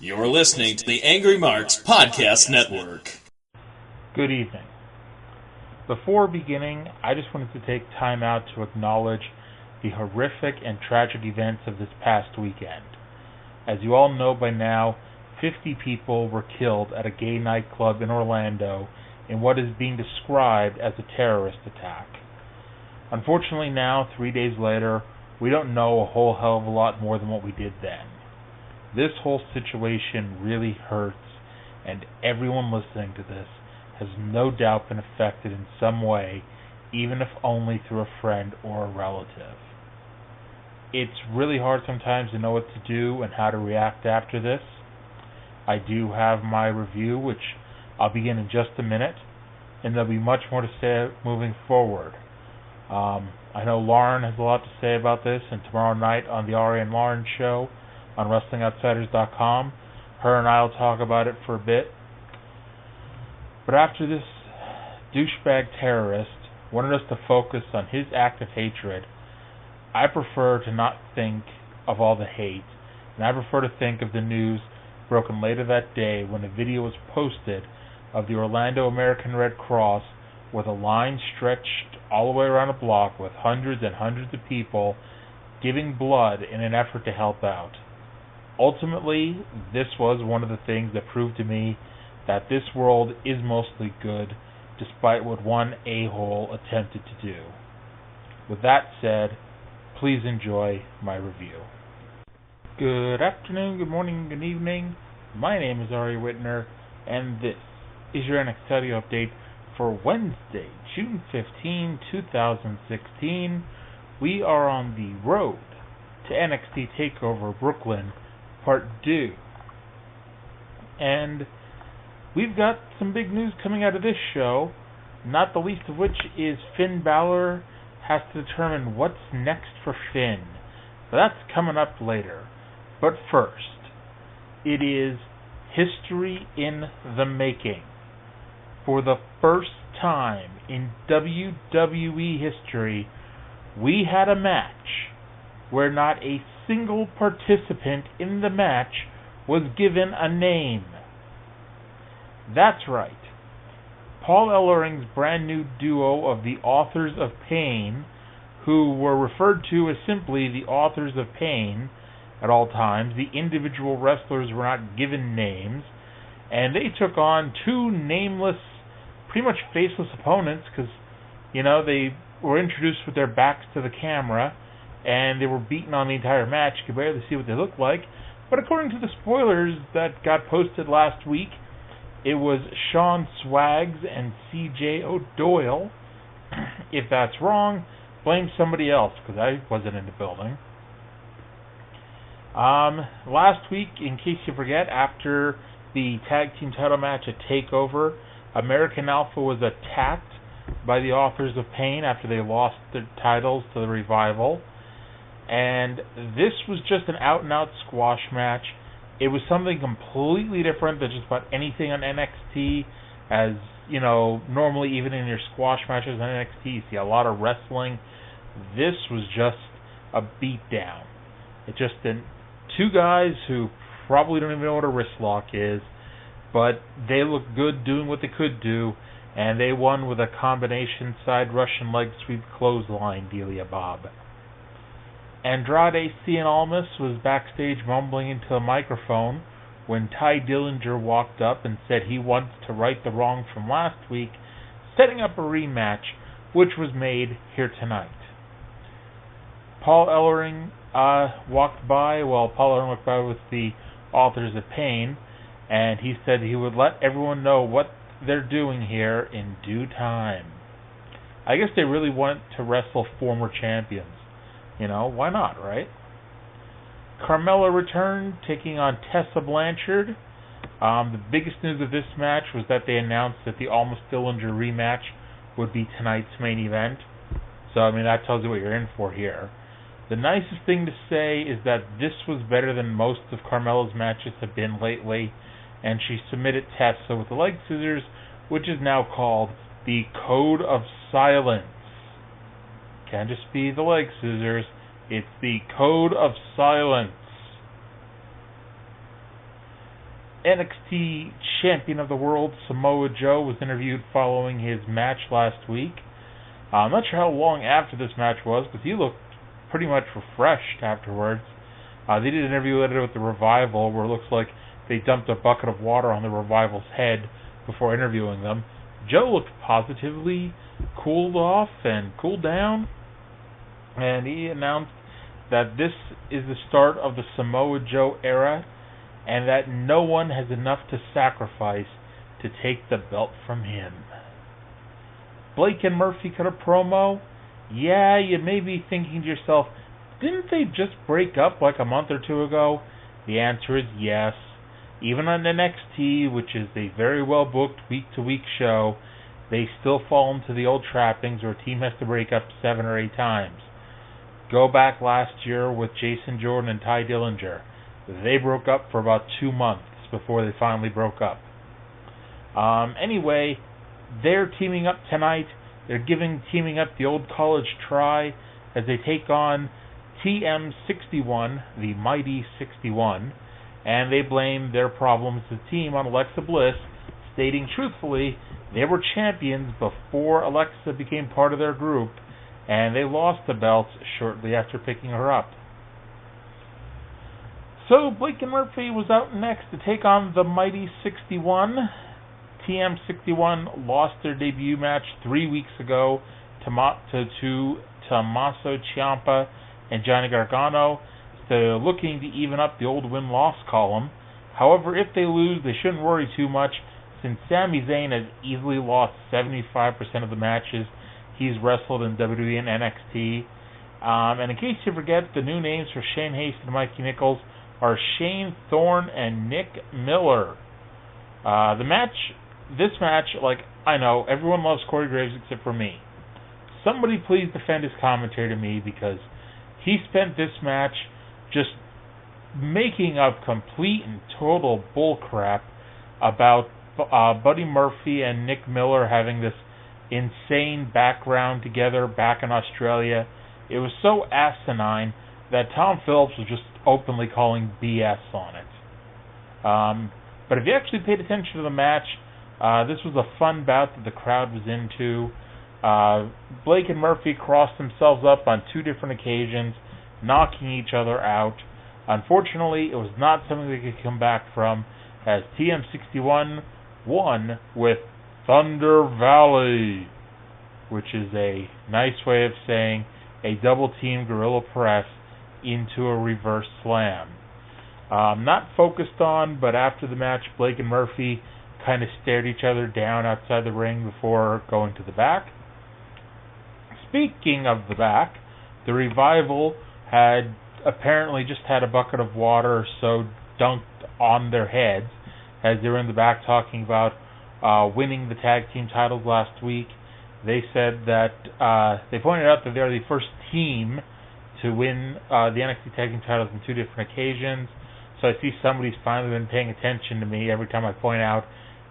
You're listening to the Angry Marks Podcast Network. Good evening. Before beginning, I just wanted to take time out to acknowledge the horrific and tragic events of this past weekend. As you all know by now, 50 people were killed at a gay nightclub in Orlando in what is being described as a terrorist attack. Unfortunately now, 3 days later, we don't know a whole hell of a lot more than what we did then. This whole situation really hurts, and everyone listening to this has no doubt been affected in some way, even if only through a friend or a relative. It's really hard sometimes to know what to do and how to react after this. I do have my review, which I'll begin in just a minute, and there'll be much more to say moving forward. I know Lauren has a lot to say about this, and tomorrow night on the Arya and Lauren show on WrestlingOutsiders.com, her and I will talk about it for a bit. But after this douchebag terrorist wanted us to focus on his act of hatred, I prefer to not think of all the hate, and I prefer to think of the news broken later that day when a video was posted of the Orlando American Red Cross with a line stretched all the way around a block with hundreds and hundreds of people giving blood in an effort to help out. Ultimately, this was one of the things that proved to me that this world is mostly good, despite what one a-hole attempted to do. With that said, please enjoy my review. Good afternoon, good morning, good evening. My name is Arya Whitner, and this is your NXT audio update for Wednesday, June 15, 2016. We are on the road to NXT TakeOver Brooklyn Part 2. And we've got some big news coming out of this show, not the least of which is Finn Balor has to determine what's next for Finn. But that's coming up later. But first, it is history in the making. For the first time in WWE history, we had a match where not a single participant in the match was given a name. That's right. Paul Ellering's brand new duo of the Authors of Pain, who were referred to as simply the Authors of Pain at all times, the individual wrestlers were not given names, and they took on two nameless, pretty much faceless opponents because, they were introduced with their backs to the camera, and they were beaten on the entire match. You could barely see what they looked like. But according to the spoilers that got posted last week, it was Sean Swags and CJ O'Doyle. If that's wrong, blame somebody else, because I wasn't in the building. Last week, in case you forget, after the tag team title match at TakeOver, American Alpha was attacked by the Authors of Pain after they lost their titles to the Revival. And this was just an out-and-out squash match. It was something completely different than just about anything on NXT. As, normally even in your squash matches on NXT, you see a lot of wrestling. This was just a beatdown. It's just two guys who probably don't even know what a wrist lock is, but they look good doing what they could do, and they won with a combination side Russian leg sweep clothesline dealia bob. Andrade Cien Almas was backstage mumbling into a microphone when Ty Dillinger walked up and said he wants to right the wrong from last week, setting up a rematch, which was made here tonight. Paul Ellering walked by with the Authors of Pain, and he said he would let everyone know what they're doing here in due time. I guess they really want to wrestle former champions. Why not, right? Carmella returned, taking on Tessa Blanchard. The biggest news of this match was that they announced that the Almas Dillinger rematch would be tonight's main event. So, that tells you what you're in for here. The nicest thing to say is that this was better than most of Carmella's matches have been lately, and she submitted Tessa with the leg scissors, which is now called the Code of Silence. Can't just be the leg scissors. It's the Code of Silence. NXT Champion of the World, Samoa Joe, was interviewed following his match last week. I'm not sure how long after this match was, because he looked pretty much refreshed afterwards. They did an interview later with the Revival, where it looks like they dumped a bucket of water on the Revival's head before interviewing them. Joe looked positively cooled off and cooled down, and he announced that this is the start of the Samoa Joe era, and that no one has enough to sacrifice to take the belt from him. Blake and Murphy cut a promo. Yeah, you may be thinking to yourself, didn't they just break up like a month or two ago? The answer is yes. Even on NXT, which is a very well booked week-to-week show, they still fall into the old trappings where a team has to break up 7 or 8 times. Go back last year with Jason Jordan and Ty Dillinger. They broke up for about 2 months before they finally broke up. Anyway, they're teaming up tonight. They're teaming up the old college try as they take on TM61, the Mighty 61, and they blame their problems as a team on Alexa Bliss, stating truthfully they were champions before Alexa became part of their group, and they lost the belts shortly after picking her up. So Blake and Murphy was out next to take on the Mighty 61. TM61 lost their debut match 3 weeks ago to Tommaso Ciampa and Johnny Gargano. So they're looking to even up the old win-loss column. However, if they lose, they shouldn't worry too much, since Sami Zayn has easily lost 75% of the matches he's wrestled in WWE and NXT. And in case you forget, the new names for Shane Haste and Mikey Nichols are Shane Thorne and Nick Miller. This match, I know, everyone loves Corey Graves except for me. Somebody please defend his commentary to me, because he spent this match just making up complete and total bullcrap about Buddy Murphy and Nick Miller having this insane background together back in Australia. It was so asinine that Tom Phillips was just openly calling BS on it. But if you actually paid attention to the match, this was a fun bout that the crowd was into. Blake and Murphy crossed themselves up on 2 different occasions, knocking each other out. Unfortunately, it was not something they could come back from, as TM61 won with Thunder Valley, which is a nice way of saying a double-team gorilla press into a reverse slam. Not focused on, but after the match, Blake and Murphy kind of stared each other down outside the ring before going to the back. Speaking of the back, the Revival had apparently just had a bucket of water or so dunked on their heads as they were in the back talking about winning the tag team titles last week. They said that they pointed out that they're the first team to win the NXT tag team titles on 2 different occasions. So I see somebody's finally been paying attention to me every time I point out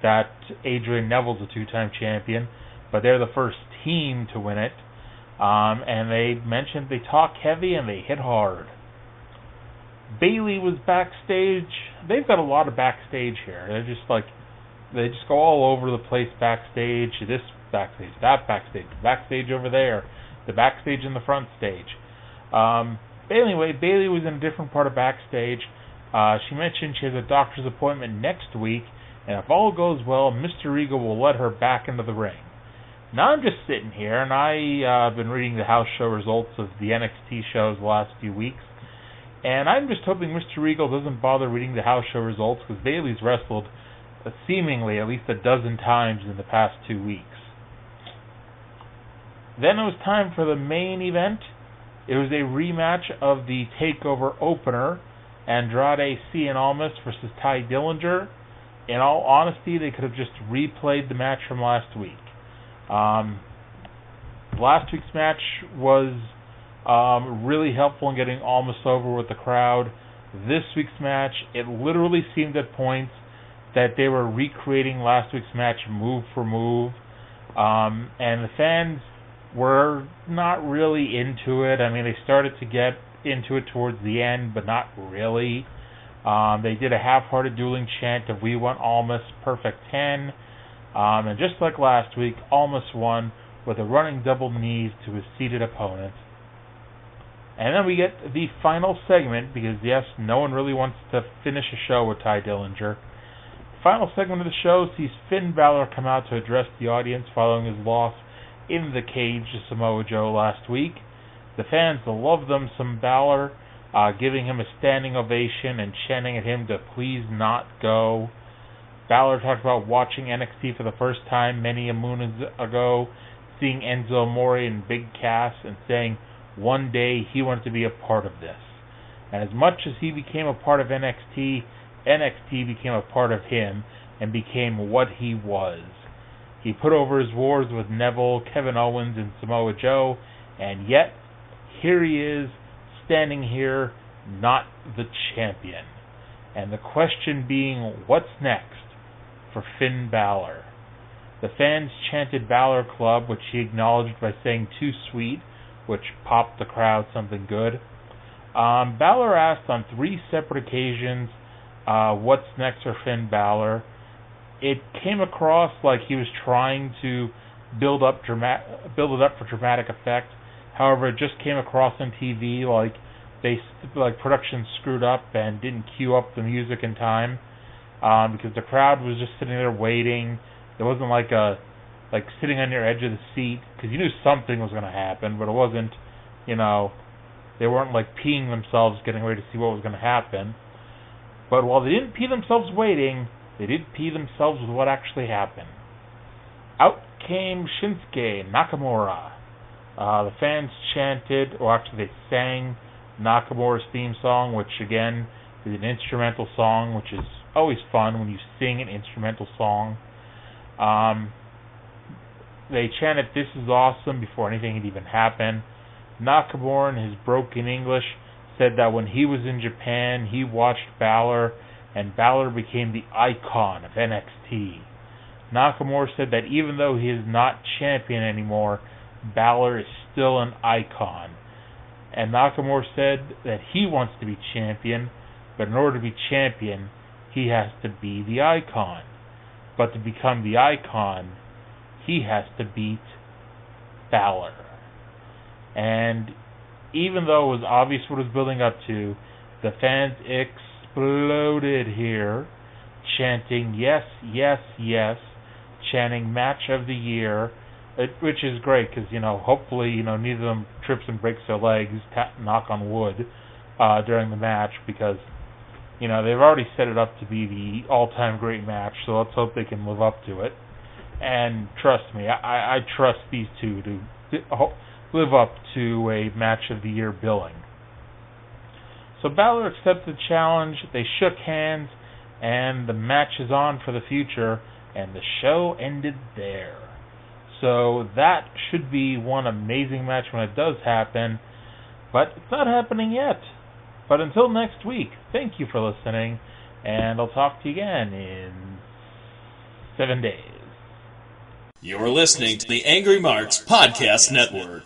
that Adrian Neville's a 2-time champion, but they're the first team to win it. And they mentioned they talk heavy and they hit hard. Bayley was backstage. They've got a lot of backstage here. They just go all over the place backstage. This backstage, that backstage, backstage over there, the backstage in the front stage. Anyway, Bayley was in a different part of backstage. She mentioned she has a doctor's appointment next week, and if all goes well, Mr. Eagle will let her back into the ring. Now I'm just sitting here, and I've been reading the house show results of the NXT shows the last few weeks, and I'm just hoping Mr. Eagle doesn't bother reading the house show results, because Bayley's wrestled seemingly at least a dozen times in the past 2 weeks. Then it was time for the main event. It was a rematch of the TakeOver opener, Andrade Cien Almas versus Ty Dillinger. In all honesty, they could have just replayed the match from last week. Last week's match was really helpful in getting Almas over with the crowd. This week's match, it literally seemed at points that they were recreating last week's match move for move. And the fans were not really into it. I mean, they started to get into it towards the end, but not really. They did a half-hearted dueling chant of "We Want Almas, Perfect 10." And just like last week, Almas won with a running double knees to his seated opponent. And then we get the final segment, because yes, no one really wants to finish a show with Ty Dillinger. The final segment of the show sees Finn Balor come out to address the audience following his loss in the cage to Samoa Joe last week. The fans love them some Balor, giving him a standing ovation and chanting at him to please not go. Balor talked about watching NXT for the first time many a moon ago, seeing Enzo Amore and Big Cass, and saying one day he wanted to be a part of this. And as much as he became a part of NXT, NXT became a part of him and became what he was. He put over his wars with Neville, Kevin Owens, and Samoa Joe, and yet here he is, standing here, not the champion. And the question being, what's next for Finn Balor? The fans chanted Balor Club, which he acknowledged by saying "too sweet," which popped the crowd something good. Balor asked on 3 separate occasions, what's next for Finn Balor. It came across like he was trying to build it up for dramatic effect. However, it just came across on TV like production screwed up and didn't cue up the music in time, because the crowd was just sitting there waiting. It wasn't like sitting on your edge of the seat, because you knew something was going to happen, but it wasn't, they weren't like peeing themselves getting ready to see what was going to happen. But while they didn't pee themselves waiting, they did pee themselves with what actually happened. Out came Shinsuke Nakamura. The fans chanted, or actually they sang Nakamura's theme song, which again is an instrumental song, which is always fun when you sing an instrumental song. They chanted "This is awesome" before anything had even happened. Nakamura, in his broken English, said that when he was in Japan, he watched Balor, and Balor became the icon of NXT. Nakamura said that even though he is not champion anymore, Balor is still an icon. And Nakamura said that he wants to be champion, but in order to be champion, he has to be the icon. But to become the icon, he has to beat Balor. And even though it was obvious what it was building up to, the fans exploded here, chanting "yes, yes, yes," chanting "match of the year," which is great because, hopefully, neither of them trips and breaks their legs, knock on wood, during the match, because, they've already set it up to be the all-time great match, so let's hope they can live up to it. And trust me, I trust these two to live up to a match of the year billing. So Balor accepted the challenge, they shook hands, and the match is on for the future, and the show ended there. So that should be one amazing match when it does happen, but it's not happening yet. But until next week, thank you for listening, and I'll talk to you again in 7 days. You're listening to the Angry Marks Podcast Network.